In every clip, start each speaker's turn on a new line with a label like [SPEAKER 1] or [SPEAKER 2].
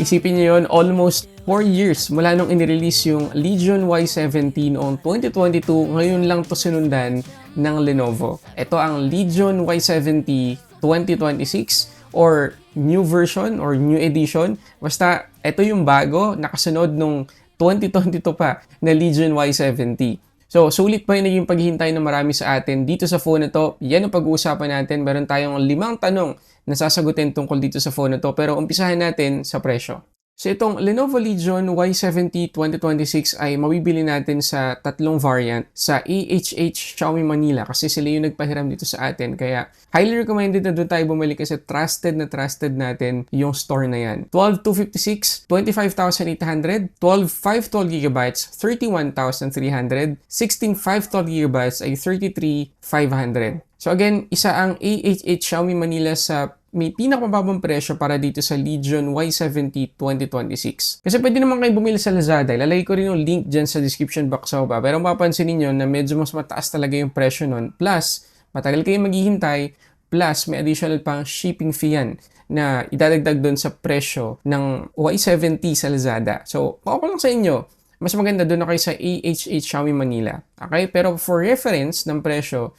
[SPEAKER 1] Isipin niyo yun, almost 4 years mula nung inirelease yung Legion Y70 noong 2022, ngayon lang to sinundan ng Lenovo. Ito ang Legion Y70 2026 or new version or new edition. Basta ito yung bago, nakasunod nung 2022 pa na Legion Y70. So, sulit pa yung naging paghihintay ng marami sa atin dito sa phone na to. Yan ang pag-uusapan natin. Meron tayong 5 tanong na sasagutin tungkol dito sa phone na to. Pero umpisahan natin sa presyo. So, itong Lenovo Legion Y70 2026 ay mabibili natin sa tatlong variant sa AHH Xiaomi Manila kasi sila yung nagpahiram dito sa atin. Kaya, highly recommended na doon tayo bumalik kasi trusted natin yung store na yan. 12,256, 25,800, 12,512GB, 31,300, 16,512GB ay 33,500. So again, isa ang AHH Xiaomi Manila sa may pinakamababang presyo para dito sa Legion Y70 2026. Kasi pwede naman kayo bumili sa Lazada. Ilalagay ko rin yung link dyan sa description box sa baba. Pero mapapansin niyo na medyo mas mataas talaga yung presyo nun. Plus, matagal kayo maghihintay. Plus, may additional pang shipping fee yan na idadagdag doon sa presyo ng Y70 sa Lazada. So, ako lang sa inyo, mas maganda doon na kayo sa AHH Xiaomi Manila. Okay? Pero for reference ng presyo,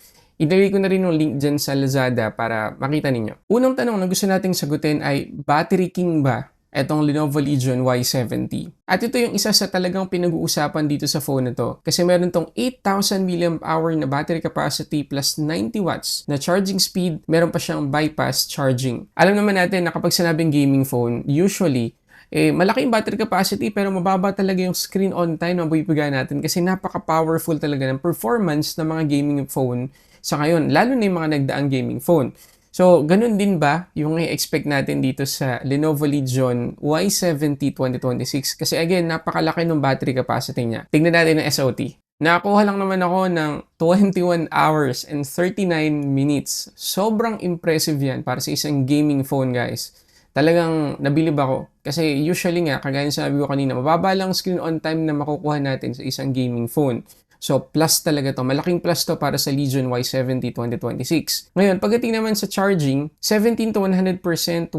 [SPEAKER 1] ilagay ko na rin yung link dyan sa Lazada para makita ninyo. Unang tanong na gusto nating sagutin ay, battery king ba itong Lenovo Legion Y70? At ito yung isa sa talagang pinag-uusapan dito sa phone na to. Kasi meron tong 8,000 mAh na battery capacity plus 90 watts na charging speed. Meron pa siyang bypass charging. Alam naman natin na kapag sinabing gaming phone, usually, malaki yung battery capacity pero mababa talaga yung screen on time na mabibiga natin kasi napaka-powerful talaga ng performance ng mga gaming phone sa ngayon, lalo na yung mga nagdaang gaming phone. So, ganun din ba yung i-expect natin dito sa Lenovo Legion Y70 2026? Kasi again, napakalaki ng battery capacity niya. Tingnan natin ang SOT. Nakakuha lang naman ako ng 21 hours and 39 minutes. Sobrang impressive yan para sa isang gaming phone, guys. Talagang nabilib ako. Kasi usually nga, kagaya sabi ko kanina, mababa lang screen on time na makukuha natin sa isang gaming phone. So, plus talaga to. Malaking plus to para sa Legion Y70 2026. Ngayon, pagdating naman sa charging, 17 to 100%,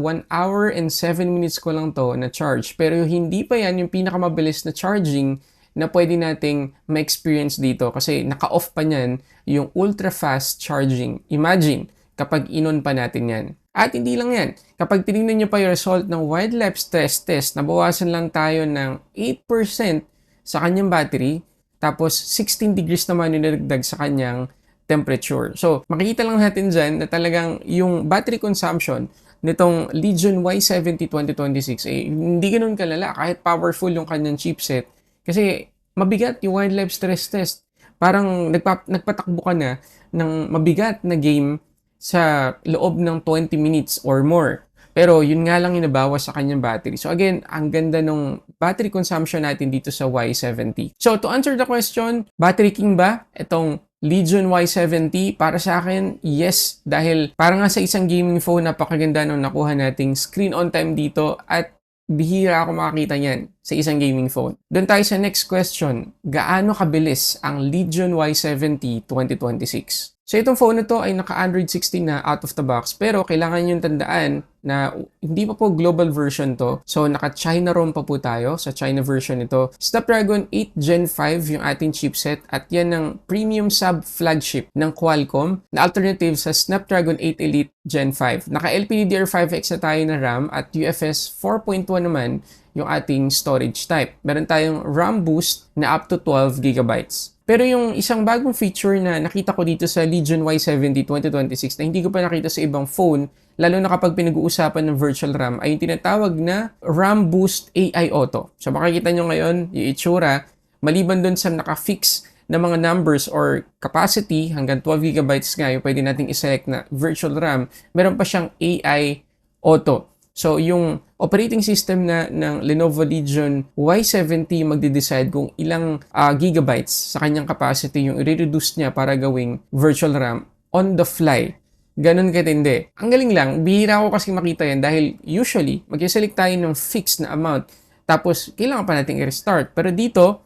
[SPEAKER 1] 1 hour and 7 minutes ko lang to na charge. Pero hindi pa yan yung pinakamabilis na charging na pwede nating ma-experience dito kasi naka-off pa niyan yung ultra-fast charging. Imagine, kapag inon pa natin yan. At hindi lang yan. Kapag tinignan nyo pa yung result ng wildlife stress test, nabawasan lang tayo ng 8% sa kanyang battery. Tapos, 16 degrees naman yung nagdag sa kanyang temperature. So, makikita lang natin dyan na talagang yung battery consumption nitong Legion Y70 2026 hindi ganun kalala kahit powerful yung kanyang chipset. Kasi, mabigat yung wildlife stress test. Parang nagpatakbo ka na ng mabigat na game sa loob ng 20 minutes or more. Pero yun nga lang yung nabawas sa kanyang battery. So again, ang ganda ng battery consumption natin dito sa Y70. So to answer the question, battery king ba itong Legion Y70? Para sa akin, yes. Dahil para nga sa isang gaming phone, napakaganda nung nakuha nating screen on time dito at bihira ako makakita niyan sa isang gaming phone. Doon tayo sa next question. Gaano kabilis ang Legion Y70 2026? So itong phone na to ay naka-Android 16 na out of the box pero kailangan nyo tandaan na hindi pa po global version to. So naka-China ROM pa po tayo sa China version nito. Snapdragon 8 Gen 5 yung ating chipset at yan ang premium sub-flagship ng Qualcomm na alternative sa Snapdragon 8 Elite Gen 5. Naka-LPDDR5X na tayo na RAM at UFS 4.1 naman yung ating storage type. Meron tayong RAM boost na up to 12GB. Pero yung isang bagong feature na nakita ko dito sa Legion Y70 2026 na hindi ko pa nakita sa ibang phone, lalo na kapag pinag-uusapan ng virtual RAM, ay yung tinatawag na RAM Boost AI Auto. So makikita nyo ngayon, yung itsura, maliban dun sa naka-fix na mga numbers or capacity, hanggang 12GB nga yung pwede nating iselect na virtual RAM, meron pa siyang AI Auto. So, yung operating system na ng Lenovo Legion Y70 magde-decide kung ilang gigabytes sa kanyang capacity yung i-reduce niya para gawing virtual RAM on the fly. Ganun katindi. Ang galing lang, bihira ko kasi makita yan dahil usually, mag-select tayo ng fixed na amount tapos kailangan pa natin i-restart. Pero dito,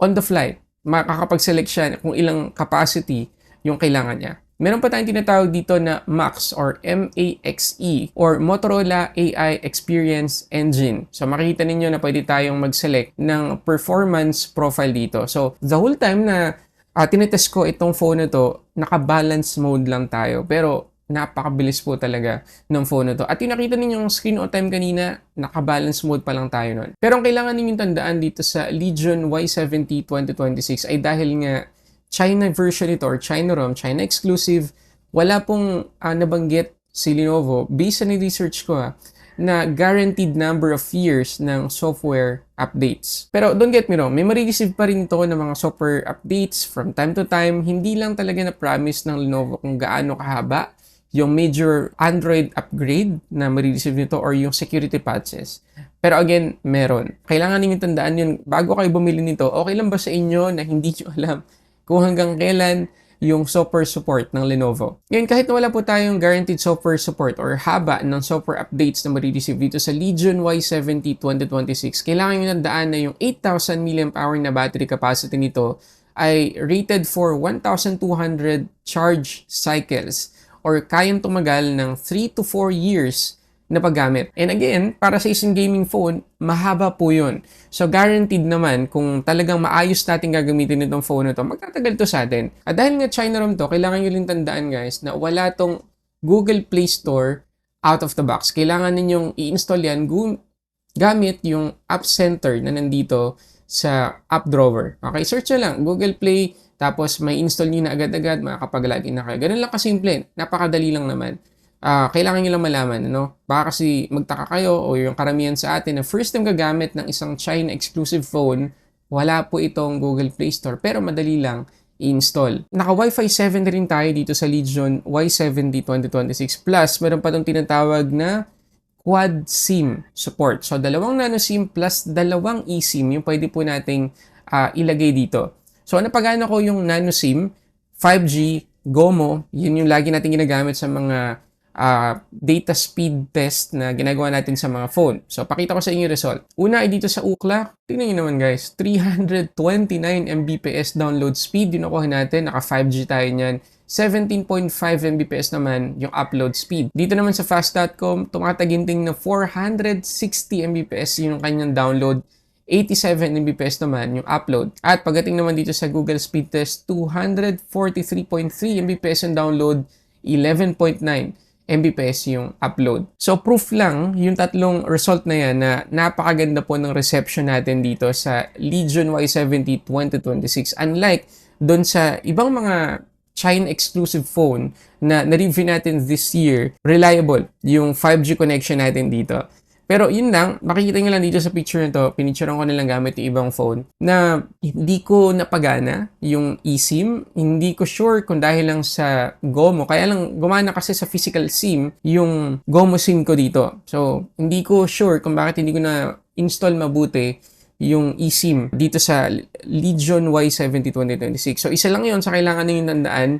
[SPEAKER 1] on the fly, makakapag-select siya kung ilang capacity yung kailangan niya. Meron pa tayong tinatawag dito na MAXE or M-A-X-E or Motorola AI Experience Engine. So makikita ninyo na pwede tayong mag-select ng performance profile dito. So the whole time na tinetest ko itong phone na to, naka-balance mode lang tayo. Pero napakabilis po talaga ng phone na to. At yung nakita ninyong screen on time kanina, naka-balance mode pa lang tayo nun. Pero ang kailangan ninyong tandaan dito sa Legion Y70 2026 ay dahil nga China version ito or China ROM, China exclusive, wala pong nabanggit si Lenovo based sa research ko na guaranteed number of years ng software updates. Pero don't get me wrong, may marireceive pa rin ito ng mga software updates from time to time. Hindi lang talaga na promise ng Lenovo kung gaano kahaba yung major Android upgrade na marireceive nito or yung security patches. Pero again, meron. Kailangan ninyong tandaan yun bago kayo bumili nito. Okay lang ba sa inyo na hindi nyo alam kung hanggang kailan yung software support ng Lenovo? Ngayon, kahit na wala po tayong guaranteed software support or haba ng software updates na marireceive dito sa Legion Y70 2026, kailangan nyo tandaan na yung 8,000 mAh na battery capacity nito ay rated for 1,200 charge cycles or kayang tumagal ng 3 to 4 years na paggamit. And again, para sa isang gaming phone, mahaba po yun. So guaranteed naman kung talagang maayos natin gagamitin itong phone na to, magtatagal to sa atin. At dahil nga China ROM to, kailangan nyo rin tandaan guys na wala tong Google Play Store out of the box. Kailangan ninyong i-install yan gamit yung App Center na nandito sa app drawer. Okay, search nyo lang, Google Play, tapos may install nyo na agad-agad, makakapag-login na kayo. Ganun lang kasimple, napakadali lang naman. Kailangan nyo lang malaman, ano? Baka kasi magtaka kayo o yung karamihan sa atin na first time gagamit ng isang China exclusive phone, wala po itong Google Play Store pero madali lang i-install. Naka Wi-Fi 7 rin tayo dito sa Legion Y70 2026 Plus. Meron pa itong tinatawag na Quad SIM support. So, 2 nano SIM plus 2 eSIM yung pwede po nating ilagay dito. So, napagana ko yung nano SIM, 5G, GOMO, yun yung lagi natin ginagamit sa mga data speed test na ginagawa natin sa mga phone. So, pakita ko sa inyo yung result. Una ay dito sa Ookla. Tingnan nyo naman guys, 329 Mbps download speed. Yung nakuha natin, naka 5G tayo niyan. 17.5 Mbps naman yung upload speed. Dito naman sa fast.com, tumataginting na 460 Mbps yung kanyang download. 87 Mbps naman yung upload. At pagdating naman dito sa Google Speed Test, 243.3 Mbps yung download, 11.9 Mbps yung upload. So proof lang yung tatlong result na yan na napakaganda po ng reception natin dito sa Legion Y70 2026. Unlike doon sa ibang mga China exclusive phone na na-review natin this year, reliable yung 5G connection natin dito. Pero yun lang, makikita nyo lang dito sa picture na to, pinicturean ko na lang gamit yung ibang phone, na hindi ko napagana yung eSIM. Hindi ko sure kung dahil lang sa GOMO. Kaya lang gumana kasi sa physical SIM yung GOMO SIM ko dito. So, hindi ko sure kung bakit hindi ko na install mabuti yung eSIM dito sa Legion Y70 2026. So, isa lang yun sa kailangan nyo tandaan.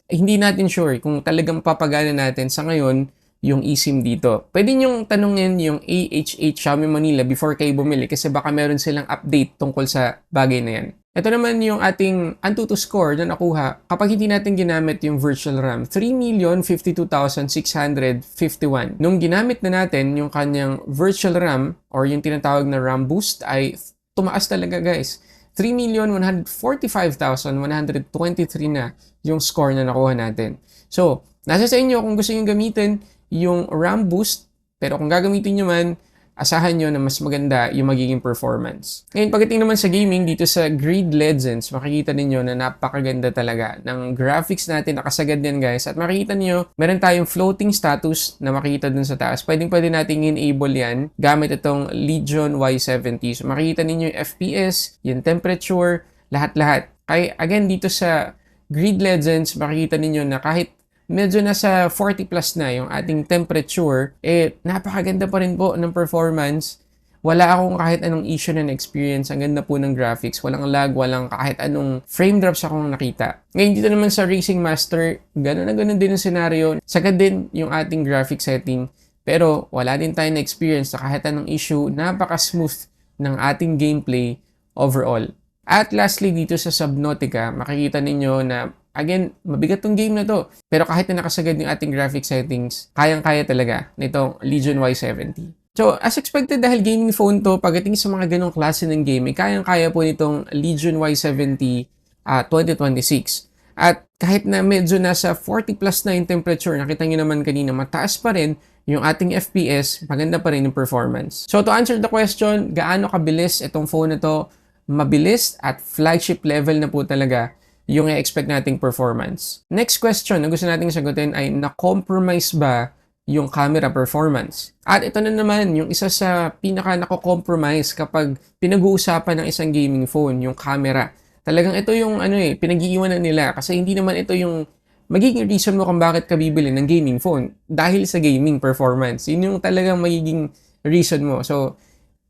[SPEAKER 1] Hindi natin sure kung talagang papagana natin sa ngayon yung eSIM dito. Pwede nyong tanungin yung AHH Xiaomi Manila before kayo bumili kasi baka meron silang update tungkol sa bagay na yan. Ito naman yung ating Antutu score na nakuha kapag hindi natin ginamit yung virtual RAM. 3,052,651. Nung ginamit na natin yung kanyang virtual RAM or yung tinatawag na RAM boost ay tumaas talaga guys. 3,145,123 na yung score na nakuha natin. So, nasa sa inyo kung gusto nyo gamitin yung RAM boost, pero kung gagamitin nyo man, asahan nyo na mas maganda yung magiging performance. Ngayon, pagdating naman sa gaming, dito sa Grid Legends, makikita ninyo na napakaganda talaga ng graphics natin. Nakasagad yan guys. At makikita niyo meron tayong floating status na makikita dun sa taas. Pwedeng-pwede nating enable yan gamit itong Legion Y70. So, makikita ninyo yung FPS, yung temperature, lahat-lahat. Kaya, again, dito sa Grid Legends, makikita ninyo na kahit medyo nasa 40 plus na yung ating temperature, napakaganda pa rin po ng performance. Wala akong kahit anong issue na experience. Ang ganda po ng graphics. Walang lag, walang kahit anong frame drops akong nakita. Ngayon dito naman sa Racing Master, gano'n na gano'n din ang scenario. Sagad din yung ating graphic setting. Pero wala din tayo na experience na kahit anong issue. Napaka-smooth ng ating gameplay overall. At lastly, dito sa Subnautica, makikita ninyo na Again, mabigat tong game na to. Pero kahit na nakasagad yung ating graphic settings, kayang-kaya talaga nitong Legion Y70. So, as expected, dahil gaming phone to, pagdating sa mga ganong klase ng game, kayang-kaya po nitong Legion Y70 2026. At kahit na medyo nasa 40 plus na yung temperature, nakita nyo naman kanina, mataas pa rin yung ating FPS, maganda pa rin yung performance. So to answer the question, gaano kabilis itong phone na to? Mabilis at flagship level na po talaga yung i-expect nating performance. Next question na gusto nating sagutin ay, na-compromise ba yung camera performance? At ito na naman yung isa sa pinaka nako-compromise kapag pinag-uusapan ng isang gaming phone, yung camera. Talagang ito yung pinag-iiwanan nila kasi hindi naman ito yung magiging reason mo kung bakit ka bibili ng gaming phone dahil sa gaming performance. Yun yung talagang magiging reason mo. So,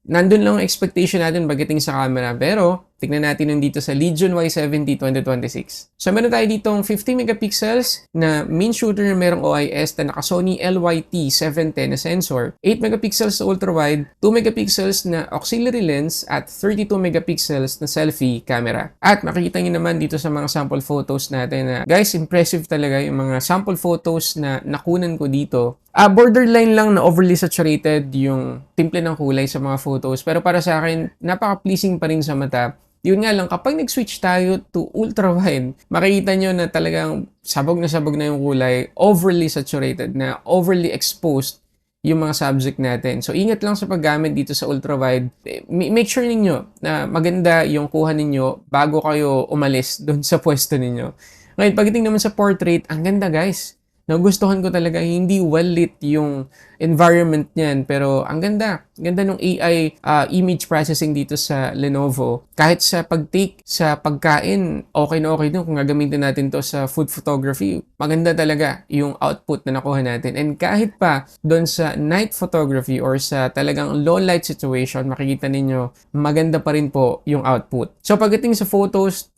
[SPEAKER 1] nandun lang ang expectation natin pagdating sa camera. Pero, tignan natin yung dito sa Legion Y70 2026. So, meron tayo ditong 50 megapixels na main shooter na merong OIS na naka-Sony LYT710 na sensor, 8 megapixels na ultra-wide, 2 megapixels na auxiliary lens, at 32 megapixels na selfie camera. At makikita nyo naman dito sa mga sample photos natin na, guys, impressive talaga yung mga sample photos na nakunan ko dito. Borderline lang na overly saturated yung timple ng kulay sa mga photos. Pero para sa akin, napaka-pleasing pa rin sa mata. Yun nga lang, kapag nag-switch tayo to ultra-wide, makikita nyo na talagang sabog na yung kulay, overly saturated na, overly exposed yung mga subject natin. So, ingat lang sa paggamit dito sa ultra-wide. Make sure ninyo na maganda yung kuha ninyo bago kayo umalis doon sa pwesto ninyo. Ngayon, pagdating naman sa portrait, ang ganda guys. Nagustuhan ko talaga, hindi well-lit yung environment niyan. Pero ang ganda. Ganda ng AI image processing dito sa Lenovo. Kahit sa pag-take sa pagkain, okay na okay din kung gagamitin natin to sa food photography. Maganda talaga yung output na nakuha natin. And kahit pa doon sa night photography or sa talagang low light situation, makikita ninyo, maganda pa rin po yung output. So pagdating sa photos,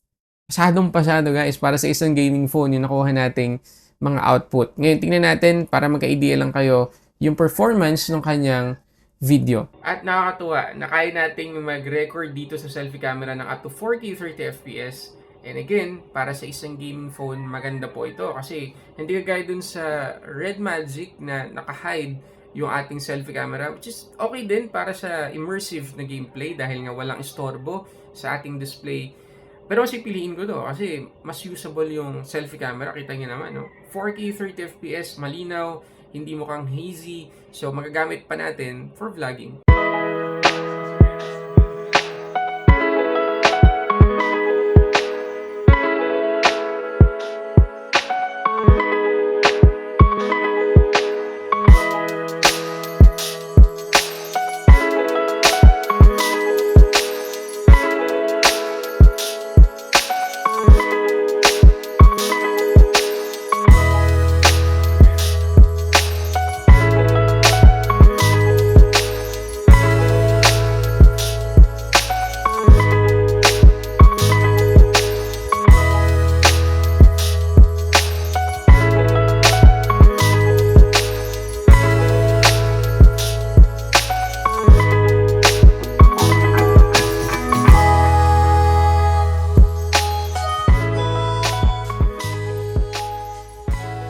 [SPEAKER 1] pasado guys para sa isang gaming phone yung nakuha nating mga output. Ngayon, tingnan natin para magka-idea lang kayo yung performance ng kanyang video. At nakakatuwa na kaya nating mag-record dito sa selfie camera ng up to 4K 30 FPS. And again, para sa isang gaming phone, maganda po ito kasi hindi kagaya dun sa Red Magic na naka-hide yung ating selfie camera, which is okay din para sa immersive na gameplay dahil nga walang istorbo sa ating display. Pero kasi piliin ko to kasi mas usable yung selfie camera. Kita nyo naman, no? 4K 30 FPS, malinaw, hindi mukhang hazy. So, magagamit pa natin for vlogging.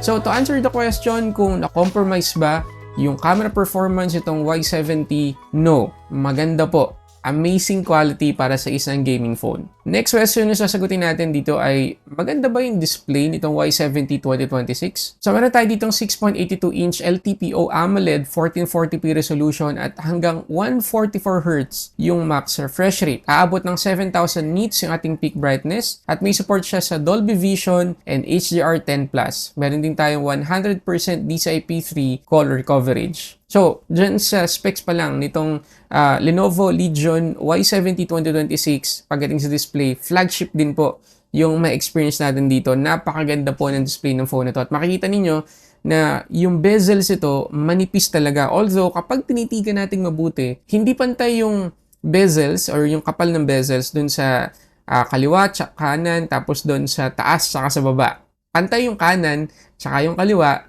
[SPEAKER 1] So, to answer the question kung na-compromise ba yung camera performance itong Y70, no. Maganda po. Amazing quality para sa isang gaming phone. Next question na sasagutin natin dito ay, maganda ba yung display nitong Y70 2026? So, meron tayo ditong 6.82-inch LTPO AMOLED 1440p resolution at hanggang 144Hz yung max refresh rate. Aabot ng 7,000 nits yung ating peak brightness at may support siya sa Dolby Vision and HDR10+. Meron din tayong 100% DCI-P3 color coverage. So, dyan sa specs pa lang nitong Lenovo Legion Y70 2026, pagdating sa display, flagship din po yung may experience natin dito. Napakaganda po ng display ng phone na to. At makikita ninyo na yung bezels ito, manipis talaga. Although, kapag tinitigan natin mabuti, hindi pantay yung bezels or yung kapal ng bezels dun sa kaliwa, tsaka kanan, tapos dun sa taas, tsaka sa baba. Pantay yung kanan, tsaka yung kaliwa,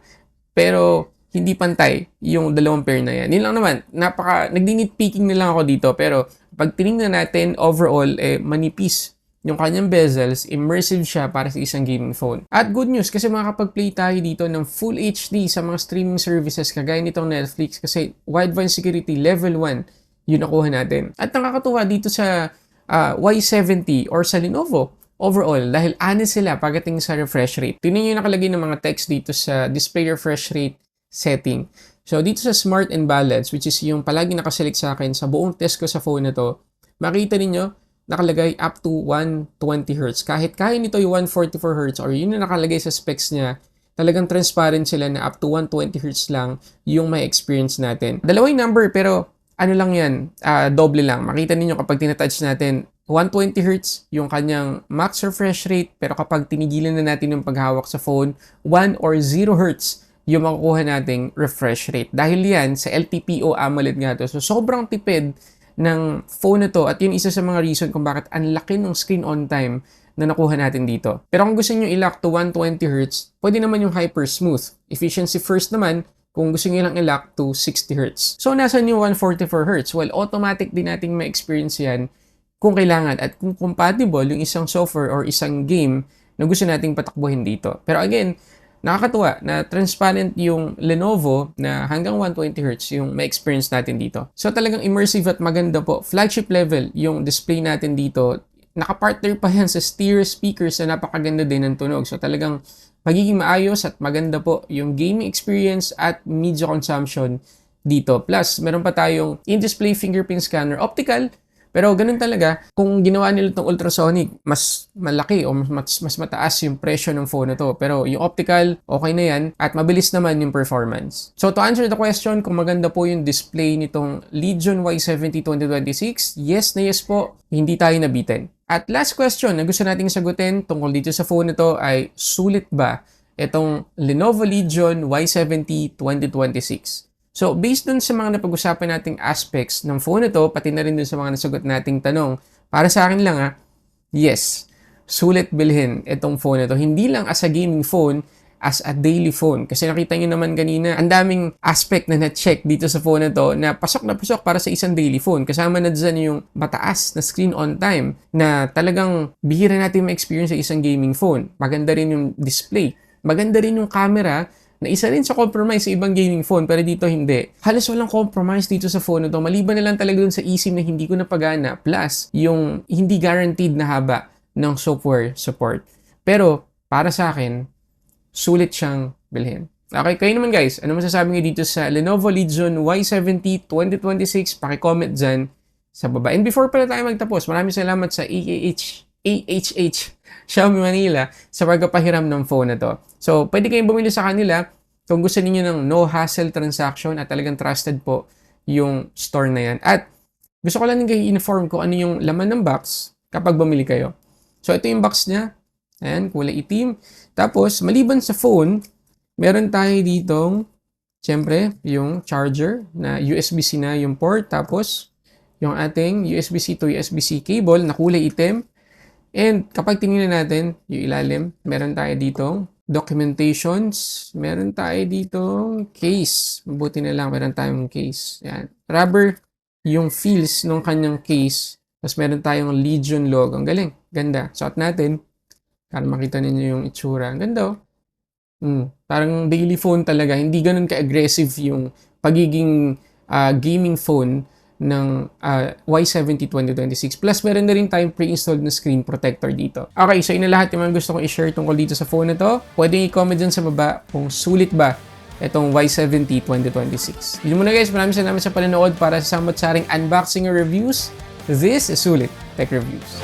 [SPEAKER 1] pero hindi pantay yung dalawang pair na yan. Yun lang naman, nagdi-nitpicking na lang ako dito, pero pag tinignan natin overall, manipis yung kanyang bezels, immersive siya para sa isang gaming phone. At good news kasi makakapag-play tayo dito ng Full HD sa mga streaming services kagaya nitong Netflix kasi Wideband Security Level 1 yun nakuha natin. At nakakatuwa dito sa Y70 or sa Lenovo overall dahil honest sila pagdating sa refresh rate. Tingnan nyo yung nakalagay ng mga text dito sa display refresh rate setting. So dito sa Smart and Balance, which is yung palagi nakaselect sa akin sa buong test ko sa phone na to, makita ninyo nakalagay up to 120 Hz. Kahit kaya nito yung 144 Hz or yun na nakalagay sa specs niya, talagang transparent sila na up to 120 Hz lang yung may experience natin. Dalawang number pero ano lang yan, doble lang. Makita ninyo kapag tinatouch natin 120 Hz yung kanyang max refresh rate pero kapag tinigilan na natin yung paghawak sa phone, 1 or 0 Hz yung makukuha nating refresh rate. Dahil yan sa LTPO AMOLED nga to. So sobrang tipid ng phone na to at yun isa sa mga reason kung bakit ang laki ng screen on time na nakuha natin dito. Pero kung gusto nyo i-lock to 120 Hz, pwede naman yung hyper smooth. Efficiency first naman kung gusto nyo lang i-lock to 60 Hz. So nasan yung 144 Hz? Well, automatic din nating ma-experience yan kung kailangan at kung compatible yung isang software or isang game na gusto nating patakbuhin dito. Pero again, nakakatuwa na transparent yung Lenovo na hanggang 120 Hz yung may experience natin dito. So talagang immersive at maganda po. Flagship level yung display natin dito. Nakapartner pa yan sa stereo speakers na napakaganda din ng tunog. So talagang magiging maayos at maganda po yung gaming experience at media consumption dito. Plus, meron pa tayong in-display fingerprint scanner optical. Pero ganun talaga, kung ginawa nila itong ultrasonic, mas malaki o mas mataas yung presyo ng phone na to. Pero yung optical, okay na yan at mabilis naman yung performance. So to answer the question, kung maganda po yung display nitong Legion Y70 2026, yes na yes po, hindi tayo nabitin. At last question na gusto nating sagutin tungkol dito sa phone na to ay sulit ba itong Lenovo Legion Y70 2026? So, based dun sa mga napag-usapan nating aspects ng phone na to, pati na rin dun sa mga nasagot nating tanong, para sa akin lang yes, sulit bilhin itong phone na to. Hindi lang as a gaming phone, as a daily phone. Kasi nakita nyo naman kanina, ang daming aspect na na-check dito sa phone na to na pasok para sa isang daily phone. Kasama na dyan yung mataas na screen on time na talagang bihira natin ma-experience sa isang gaming phone. Maganda rin yung display. Maganda rin yung camera na isa rin sa compromise sa ibang gaming phone pero dito hindi. Halos walang compromise dito sa phone na to. Maliban na lang talaga dun sa eSIM na hindi ko napagana plus yung hindi guaranteed na haba ng software support. Pero para sa akin, sulit siyang bilhin. Okay, kayo naman guys, ano masasabi nyo dito sa Lenovo Legion Y70 2026? Paki-comment dyan sa baba. And before pala tayo magtapos, maraming salamat sa AHH Xiaomi Manila sa pagpapahiram ng phone na to. So, pwede kayong bumili sa kanila kung gusto niyo ng no-hassle transaction at talagang trusted po yung store na yan. At gusto ko lang kayo inform ko ano yung laman ng box kapag bumili kayo. So, ito yung box niya. Ayan, kulay itim. Tapos, maliban sa phone, meron tayo ditong, siyempre, yung charger na USB-C na yung port. Tapos, yung ating USB-C to USB-C cable na kulay itim. And kapag tinignan natin yung ilalim, meron tayo ditong documentations, meron tayo ditong case. Mabuti na lang, meron tayong case. Yan. Rubber yung feels ng kanyang case. Tapos meron tayong Legion logo. Ang galing. Ganda. Suot natin para makita ninyo yung itsura. Ang ganda Parang daily phone talaga. Hindi ganun ka-aggressive yung pagiging gaming phone ng Y70 2026. Plus, meron na rin tayong pre-installed na screen protector dito. Okay, so yun na lahat yung mga gusto kong i-share tungkol dito sa phone na to. Pwede i-comment dyan sa baba kung sulit ba itong Y70 2026. Yun muna guys, maraming salamat sa panonood para sa samot-saring unboxing or reviews. This is Sulit Tech Reviews.